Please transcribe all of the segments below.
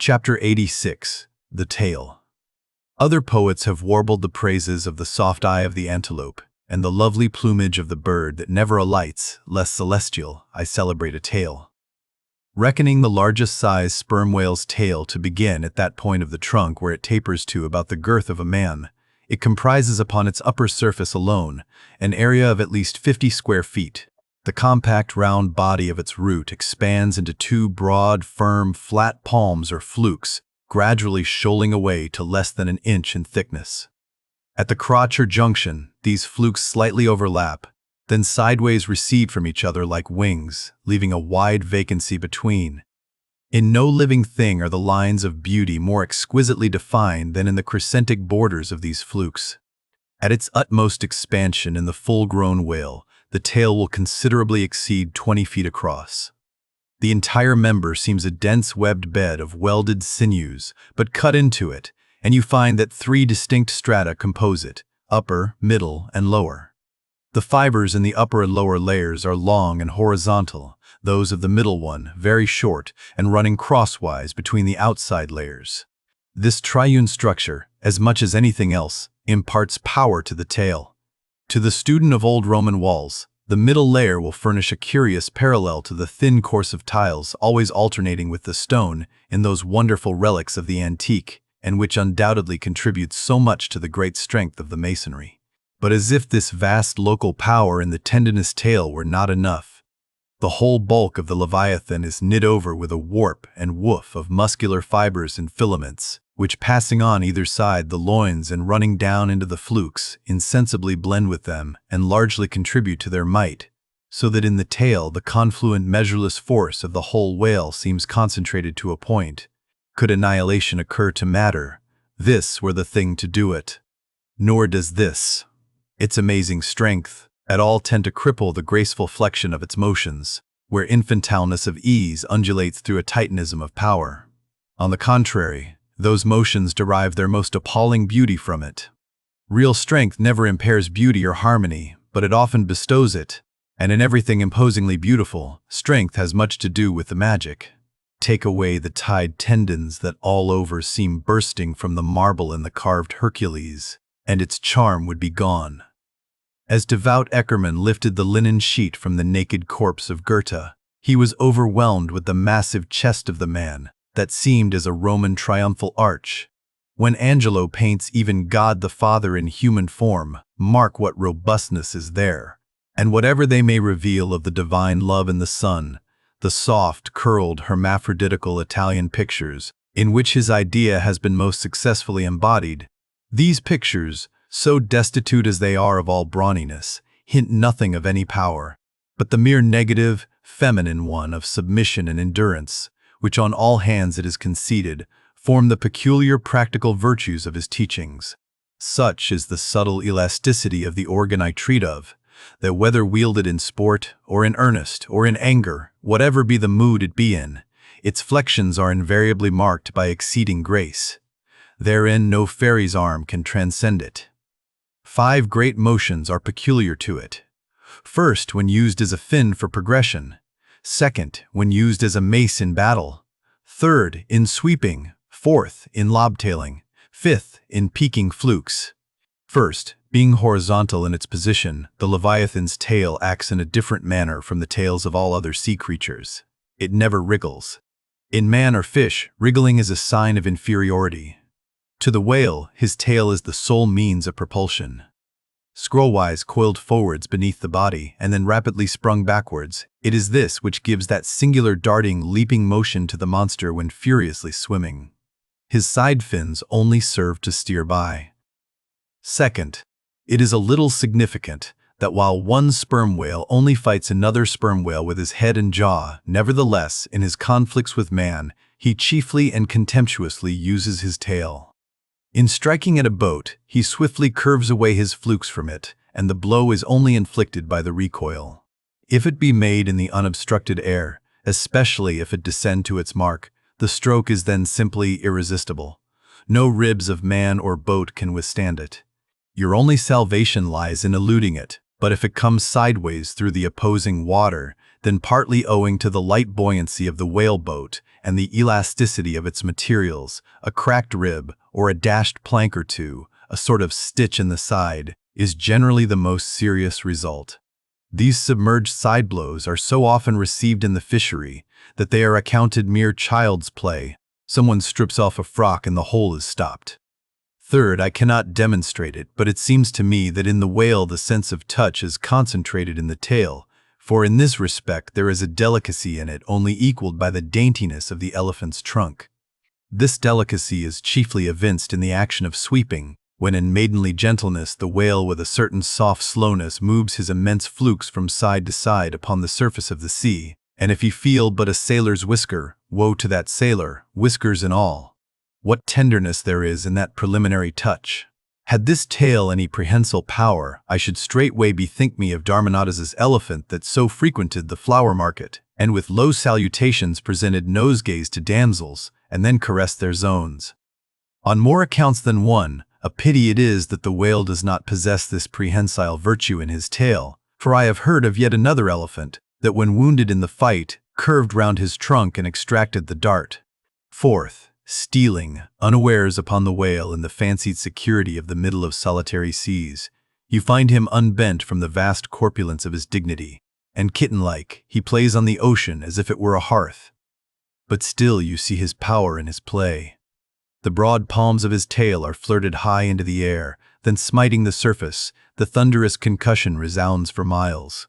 Chapter 86. The Tail. Other poets have warbled the praises of the soft eye of the antelope, and the lovely plumage of the bird that never alights, less celestial, I celebrate a tale. Reckoning the largest size sperm whale's tail to begin at that point of the trunk where it tapers to about the girth of a man, it comprises upon its upper surface alone an area of at least 50 square feet. The compact round body of its root expands into two broad, firm, flat palms or flukes, gradually shoaling away to less than an inch in thickness. At the crotch or junction, these flukes slightly overlap, then sideways recede from each other like wings, leaving a wide vacancy between. In no living thing are the lines of beauty more exquisitely defined than in the crescentic borders of these flukes. At its utmost expansion in the full-grown whale, the tail will considerably exceed 20 feet across. The entire member seems a dense webbed bed of welded sinews, but cut into it, and you find that three distinct strata compose it: upper, middle, and lower. The fibers in the upper and lower layers are long and horizontal, those of the middle one very short and running crosswise between the outside layers. This triune structure, as much as anything else, imparts power to the tail. To the student of old Roman walls, the middle layer will furnish a curious parallel to the thin course of tiles always alternating with the stone in those wonderful relics of the antique, and which undoubtedly contributes so much to the great strength of the masonry. But as if this vast local power in the tendinous tail were not enough, the whole bulk of the Leviathan is knit over with a warp and woof of muscular fibers and filaments, which, passing on either side the loins and running down into the flukes, insensibly blend with them and largely contribute to their might, so that in the tail the confluent measureless force of the whole whale seems concentrated to a point. Could annihilation occur to matter, this were the thing to do it. Nor does this, its amazing strength, at all tend to cripple the graceful flexion of its motions, where infantileness of ease undulates through a titanism of power. On the contrary, those motions derive their most appalling beauty from it. Real strength never impairs beauty or harmony, but it often bestows it, and in everything imposingly beautiful, strength has much to do with the magic. Take away the tied tendons that all over seem bursting from the marble in the carved Hercules, and its charm would be gone. As devout Herman lifted the linen sheet from the naked corpse of Goethe, he was overwhelmed with the massive chest of the man, that seemed as a Roman triumphal arch. When Angelo paints even God the Father in human form, mark what robustness is there. And whatever they may reveal of the divine love in the Son, the soft, curled, hermaphroditical Italian pictures, in which his idea has been most successfully embodied, these pictures, so destitute as they are of all brawniness, hint nothing of any power, but the mere negative, feminine one of submission and endurance, which on all hands it is conceded, form the peculiar practical virtues of his teachings. Such is the subtle elasticity of the organ I treat of, that whether wielded in sport, or in earnest, or in anger, whatever be the mood it be in, its flexions are invariably marked by exceeding grace. Therein no fairy's arm can transcend it. 5 great motions are peculiar to it. First, when used as a fin for progression. Second, when used as a mace in battle. Third, in sweeping. Fourth, in lobtailing. Fifth, in peaking flukes. First, being horizontal in its position, the Leviathan's tail acts in a different manner from the tails of all other sea creatures. It never wriggles. In man or fish, wriggling is a sign of inferiority. To the whale, his tail is the sole means of propulsion. Scrollwise coiled forwards beneath the body and then rapidly sprung backwards, it is this which gives that singular darting, leaping motion to the monster when furiously swimming. His side fins only serve to steer by. Second, it is a little significant that while one sperm whale only fights another sperm whale with his head and jaw, nevertheless, in his conflicts with man, he chiefly and contemptuously uses his tail. In striking at a boat, he swiftly curves away his flukes from it, and the blow is only inflicted by the recoil. If it be made in the unobstructed air, especially if it descend to its mark, the stroke is then simply irresistible. No ribs of man or boat can withstand it. Your only salvation lies in eluding it, but if it comes sideways through the opposing water, then partly owing to the light buoyancy of the whaleboat and the elasticity of its materials, a cracked rib or a dashed plank or two, a sort of stitch in the side, is generally the most serious result. These submerged side blows are so often received in the fishery that they are accounted mere child's play. Someone strips off a frock and the hole is stopped. Third, I cannot demonstrate it, but it seems to me that in the whale the sense of touch is concentrated in the tail, for in this respect there is a delicacy in it only equaled by the daintiness of the elephant's trunk. This delicacy is chiefly evinced in the action of sweeping, when in maidenly gentleness the whale with a certain soft slowness moves his immense flukes from side to side upon the surface of the sea, and if he feel but a sailor's whisker, woe to that sailor, whiskers and all. What tenderness there is in that preliminary touch! Had this tale any prehensile power, I should straightway bethink me of Darmanada's elephant that so frequented the flower market, and with low salutations presented nosegays to damsels, and then caressed their zones. On more accounts than one, a pity it is that the whale does not possess this prehensile virtue in his tail, for I have heard of yet another elephant, that when wounded in the fight, curved round his trunk and extracted the dart. Fourth, stealing, unawares upon the whale in the fancied security of the middle of solitary seas, you find him unbent from the vast corpulence of his dignity, and kitten-like, he plays on the ocean as if it were a hearth. But still you see his power in his play. The broad palms of his tail are flirted high into the air, then smiting the surface, the thunderous concussion resounds for miles.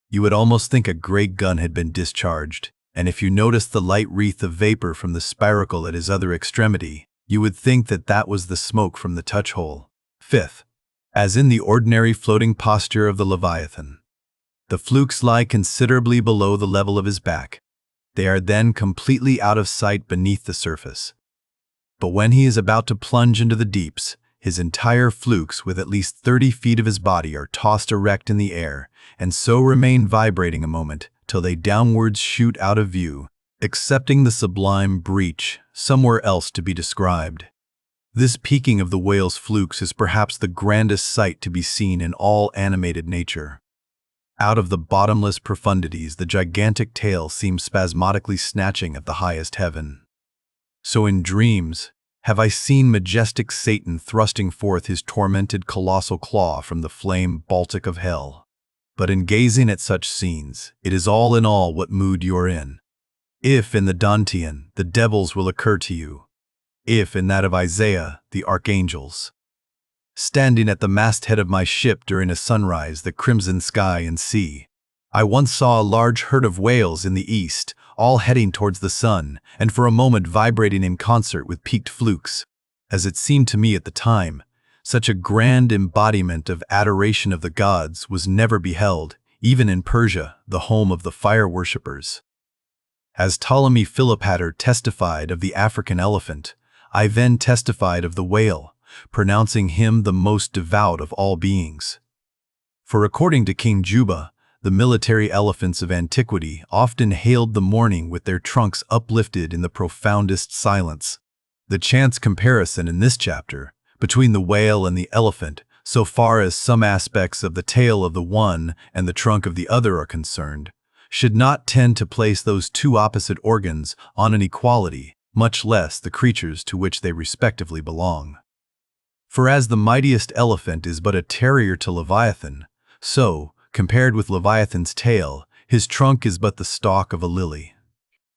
You would almost think a great gun had been discharged, and if you noticed the light wreath of vapor from the spiracle at his other extremity, you would think that that was the smoke from the touch-hole. Fifth, as in the ordinary floating posture of the Leviathan, the flukes lie considerably below the level of his back. They are then completely out of sight beneath the surface. But when he is about to plunge into the deeps, his entire flukes with at least 30 feet of his body are tossed erect in the air, and so remain vibrating a moment, till they downwards shoot out of view, excepting the sublime breach, somewhere else to be described. This peaking of the whale's flukes is perhaps the grandest sight to be seen in all animated nature. Out of the bottomless profundities the gigantic tail seems spasmodically snatching at the highest heaven. So in dreams have I seen majestic Satan thrusting forth his tormented colossal claw from the flame Baltic of hell. But in gazing at such scenes, it is all in all what mood you're in. If in the Dantean, the devils will occur to you. If in that of Isaiah, the archangels. Standing at the masthead of my ship during a sunrise, the crimson sky and sea, I once saw a large herd of whales in the east, all heading towards the sun, and for a moment vibrating in concert with peaked flukes. As it seemed to me at the time, such a grand embodiment of adoration of the gods was never beheld, even in Persia, the home of the fire worshippers. As Ptolemy Philopater testified of the African elephant, I then testified of the whale, pronouncing him the most devout of all beings. For according to King Juba, the military elephants of antiquity often hailed the morning with their trunks uplifted in the profoundest silence. The chance comparison in this chapter between the whale and the elephant, so far as some aspects of the tail of the one and the trunk of the other are concerned, should not tend to place those two opposite organs on an equality, much less the creatures to which they respectively belong. For as the mightiest elephant is but a terrier to Leviathan, so, compared with Leviathan's tail, his trunk is but the stalk of a lily.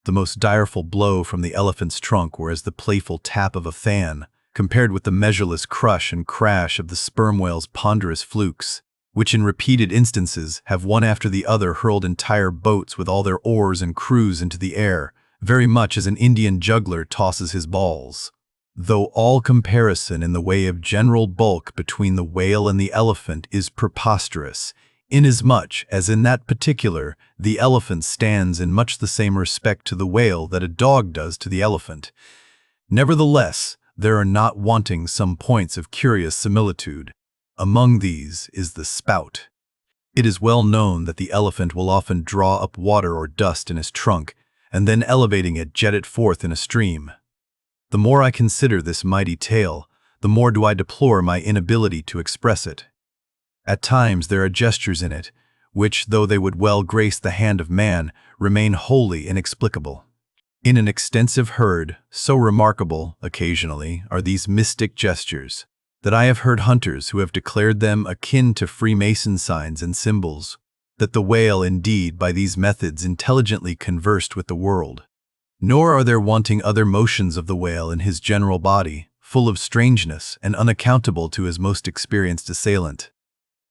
The most direful blow from the elephant's trunk were as the playful tap of a fan, compared with the measureless crush and crash of the sperm whale's ponderous flukes, which in repeated instances have one after the other hurled entire boats with all their oars and crews into the air, very much as an Indian juggler tosses his balls. Though all comparison in the way of general bulk between the whale and the elephant is preposterous, inasmuch as in that particular the elephant stands in much the same respect to the whale that a dog does to the elephant. Nevertheless, there are not wanting some points of curious similitude. Among these is the spout. It is well known that the elephant will often draw up water or dust in his trunk, and then elevating it jet it forth in a stream. The more I consider this mighty tail, the more do I deplore my inability to express it. At times there are gestures in it, which, though they would well grace the hand of man, remain wholly inexplicable. In an extensive herd, so remarkable, occasionally, are these mystic gestures, that I have heard hunters who have declared them akin to Freemason signs and symbols, that the whale indeed by these methods intelligently conversed with the world. Nor are there wanting other motions of the whale in his general body, full of strangeness and unaccountable to his most experienced assailant.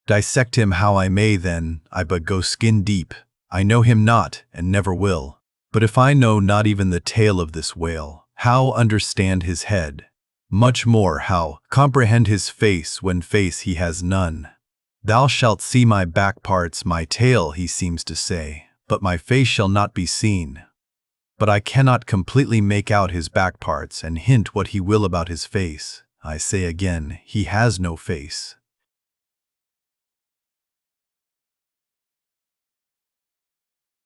Dissect him how I may, then, I but go skin deep. I know him not, and never will. But if I know not even the tail of this whale, how understand his head? Much more how comprehend his face when face he has none. Thou shalt see my back parts, my tail, he seems to say, but my face shall not be seen. But I cannot completely make out his back parts, and hint what he will about his face. I say again, he has no face.